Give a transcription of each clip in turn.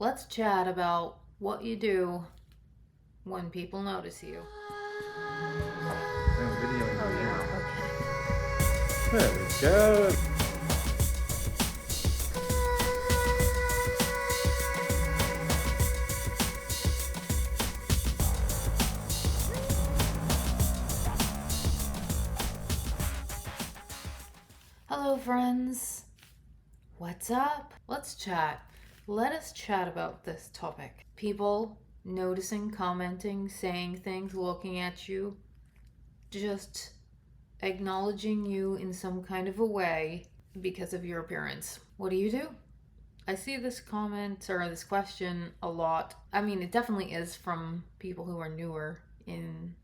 Let's chat about what you do when people notice you. Video Oh, There we go. hello, friends. What's up? Let's chat. Let us chat about this topic. People noticing, commenting, saying things, looking at you, just acknowledging you in some kind of a way because of your appearance. What do? I see this comment or this question a lot. I mean, it definitely is from people who are newer in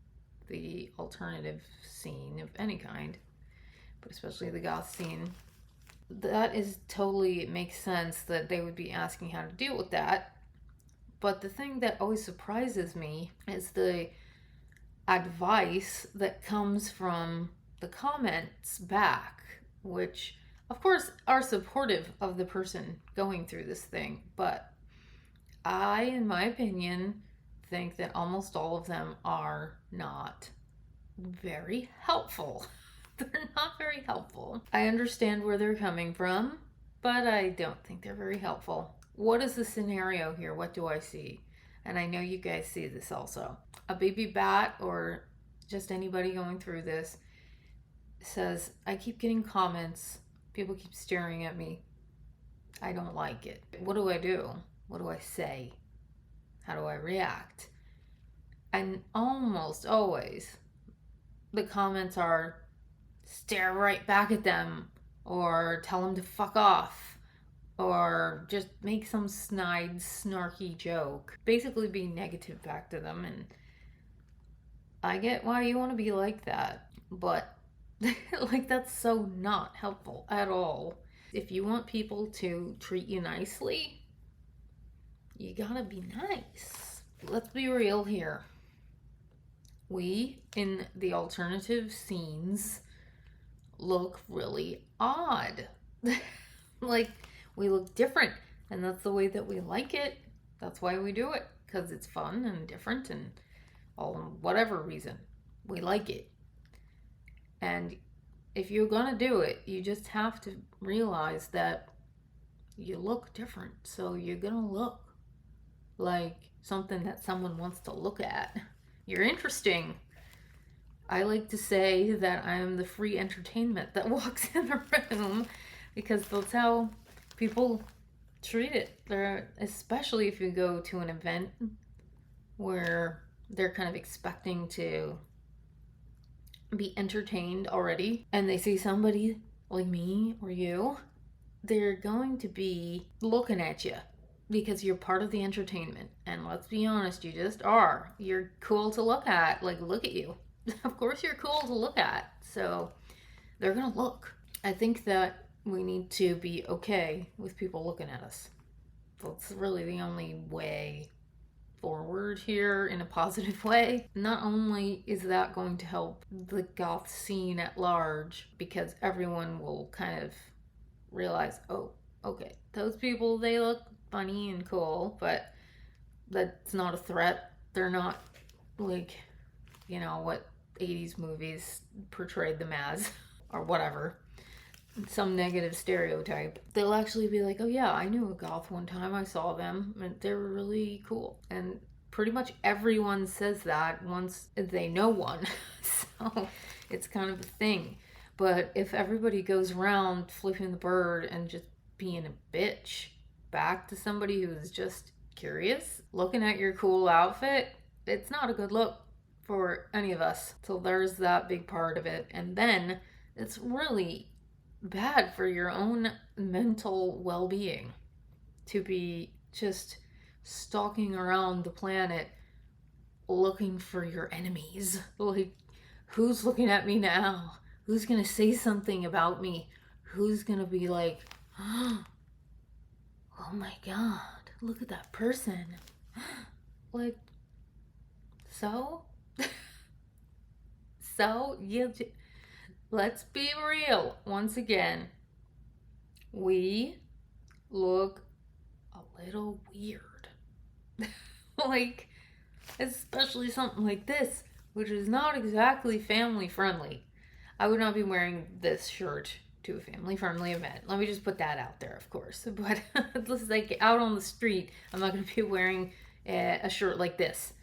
the alternative scene of any kind, but especially the goth scene. That is totally, it makes sense that they would be asking how to deal with that. But the thing that always surprises me is the advice that comes from the comments back, which of course are supportive of the person going through this thing, but I, in my opinion, think that almost all of them are not very helpful. They're not very helpful. I understand where they're coming from, but I don't think they're very helpful. What is the scenario here? What do I see? And I know you guys see this also. A baby bat or just anybody going through this says, I keep getting comments. People keep staring at me. I don't like it. What do I do? What do I say? How do I react? And almost always the comments are stare right back at them or tell them to fuck off or just make some snide, snarky joke. Basically be negative back to them. And I get why you want to be like that, but like that's so not helpful at all. If you want people to treat you nicely, you gotta be nice. Let's be real here. We, in the alternative scenes, look really odd. Like, we look different, and that's the way that we like it. That's why we do it, because it's fun and different and all whatever reason. We like it. And if you're gonna do it, you just have to realize that you look different. So you're gonna look like something that someone wants to look at. You're interesting. I like to say that I'm the free entertainment that walks in the room because that's how people treat it. Especially if you go to an event where they're kind of expecting to be entertained already and they see somebody like me or you, they're going to be looking at you because you're part of the entertainment. And let's be honest, you just are. You're cool to look at. Like, look at you. Of course you're cool to look at. So they're gonna look. I think that we need to be okay with people looking at us. That's really the only way forward here in a positive way. Not only is that going to help the goth scene at large, because everyone will kind of realize, oh, okay, those people, they look funny and cool, but that's not a threat. They're not like, what 80s movies portrayed them as, or whatever. Some negative stereotype. They'll actually be like, oh yeah, I knew a goth one time. I saw them and they were really cool. And pretty much everyone says that once they know one. So it's kind of a thing. But if everybody goes around flipping the bird and just being a bitch back to somebody who's just curious, looking at your cool outfit, it's not a good look for any of us. So there's that big part of it. And then it's really bad for your own mental well-being to be just stalking around the planet looking for your enemies. Like, who's looking at me now? Who's gonna say something about me? Who's gonna be like, oh my god, look at that person. Like, so? So, let's be real once again. We look a little weird. Like, especially something like this, which is not exactly family friendly. I would not be wearing this shirt to a family friendly event. Let me just put that out there, of course. But it's like out on the street, I'm not going to be wearing a shirt like this.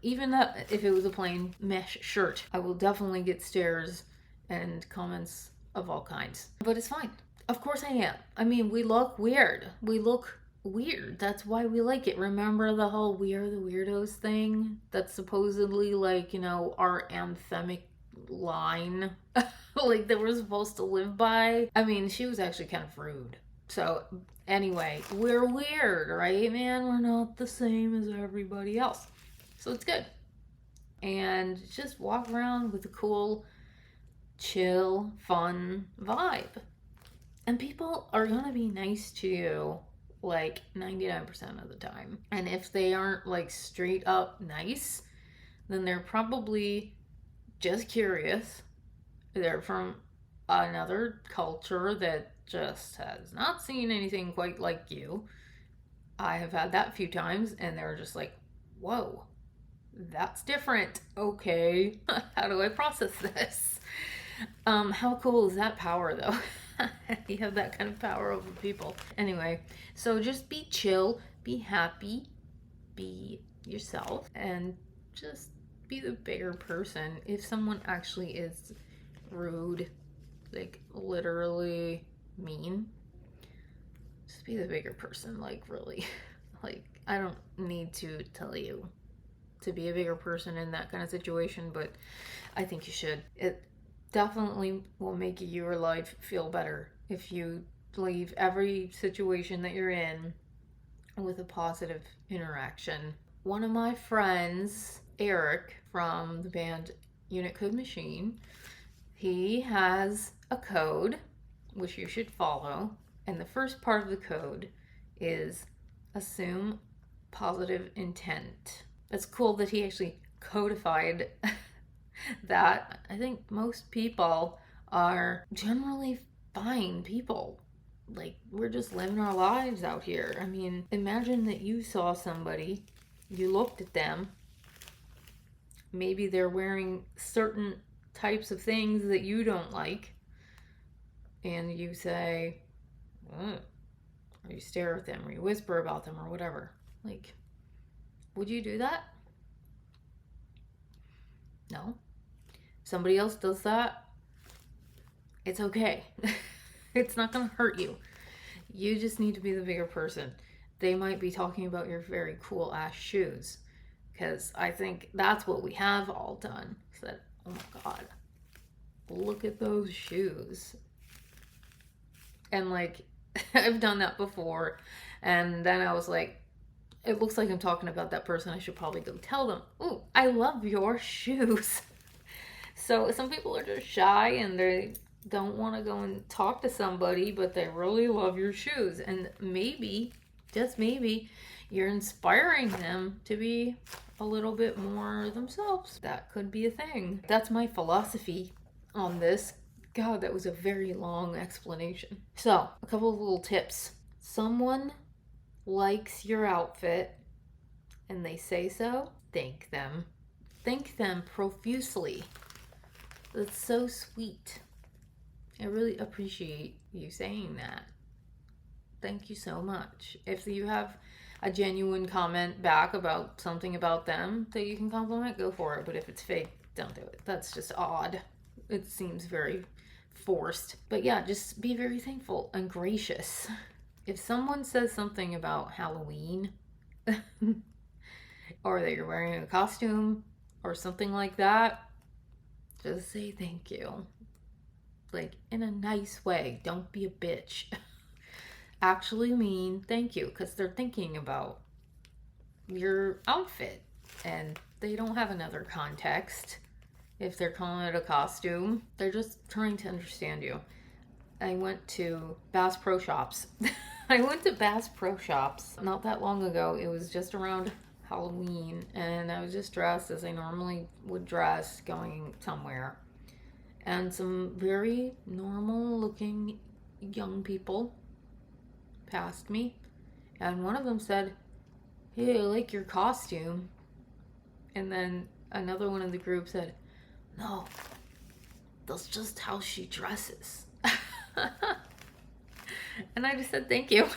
Even if it was a plain mesh shirt, I will definitely get stares and comments of all kinds. But it's fine. Of course I am. I mean, we look weird. We look weird. That's why we like it. Remember the whole "We Are the Weirdos" thing? That's supposedly like, our anthemic line. Like that we're supposed to live by. I mean, she was actually kind of rude. So anyway, we're weird, right, man? We're not the same as everybody else. So it's good. And just walk around with a cool, chill, fun vibe. And people are going to be nice to you like 99% of the time. And if they aren't like straight up nice, then they're probably just curious. They're from another culture that just has not seen anything quite like you. I have had that a few times, and they're just like, whoa, that's different. Okay, how do I process this? How cool is that power, though? You have that kind of power over people. Anyway, so just be chill, be happy, be yourself, and just be the bigger person. If someone actually is rude, like literally mean, just be the bigger person. Like, really. Like, I don't need to tell you to be a bigger person in that kind of situation, but I think you should. It definitely will make your life feel better if you leave every situation that you're in with a positive interaction. One of my friends, Eric from the band Unitcode Machine, he has a code which you should follow, and the first part of the code is assume positive intent. It's cool that he actually codified that. I think most people are generally fine people. Like, we're just living our lives out here. I mean, imagine that you saw somebody, you looked at them, maybe they're wearing certain types of things that you don't like, and you say, or you stare at them, or you whisper about them, or whatever. Like, would you do that? No. Somebody else does that, it's okay. It's not gonna hurt you. You just need to be the bigger person. They might be talking about your very cool ass shoes, because I think that's what we have all done. Said, oh my god, look at those shoes. And like, I've done that before, and then I was like, it looks like I'm talking about that person. I should probably go tell them, oh, I love your shoes. So some people are just shy and they don't want to go and talk to somebody, but they really love your shoes. And maybe, just maybe, you're inspiring them to be a little bit more themselves. That could be a thing. That's my philosophy on this. God, that was a very long explanation. So, a couple of little tips. Someone likes your outfit and they say so, thank them. Thank them profusely. That's so sweet. I really appreciate you saying that. Thank you so much. If you have a genuine comment back about something about them that you can compliment, go for it. But if it's fake, don't do it. That's just odd. It seems very forced. But yeah, just be very thankful and gracious. If someone says something about Halloween or that you're wearing a costume or something like that, just say thank you. Like, in a nice way. Don't be a bitch. Actually mean thank you, because they're thinking about your outfit and they don't have another context. If they're calling it a costume, they're just trying to understand you. I went to Bass Pro Shops. I went to Bass Pro Shops not that long ago. It was just around Halloween, and I was just dressed as I normally would dress going somewhere. And some very normal looking young people passed me, And one of them said, hey, I like your costume. And then another one in the group said, no, that's just how she dresses. And I just said, thank you.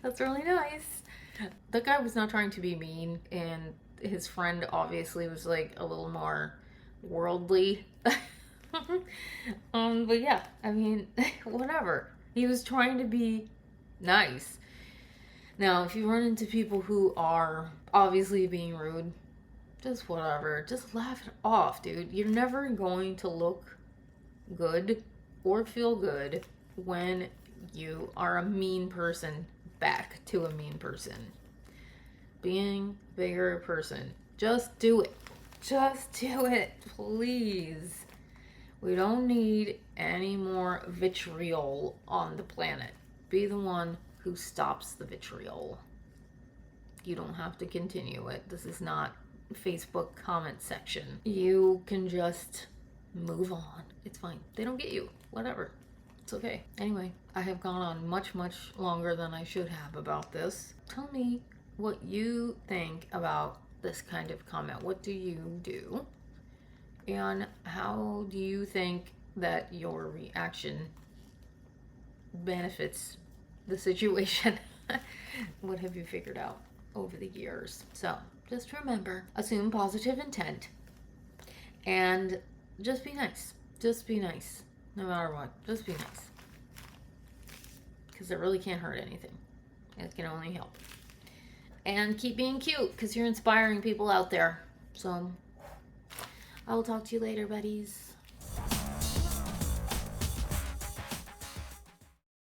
That's really nice. The guy was not trying to be mean, and his friend obviously was like a little more worldly. But yeah, I mean, whatever. He was trying to be nice. Now, if you run into people who are obviously being rude, just whatever. Just laugh it off, dude. You're never going to look good or feel good when you are a mean person back to a mean person. Being a bigger person. Just do it. Just do it, please. We don't need any more vitriol on the planet. Be the one who stops the vitriol. You don't have to continue it. This is not Facebook comment section. You can just move on. It's fine. They don't get you. Whatever. It's okay. Anyway, I have gone on much, much longer than I should have about this. Tell me what you think about this kind of comment. What do you do? And how do you think that your reaction benefits the situation? What have you figured out over the years? So just remember, assume positive intent and just be nice. Just be nice. No matter what. Just be nice. Because it really can't hurt anything. It can only help. And keep being cute because you're inspiring people out there. So I will talk to you later, buddies.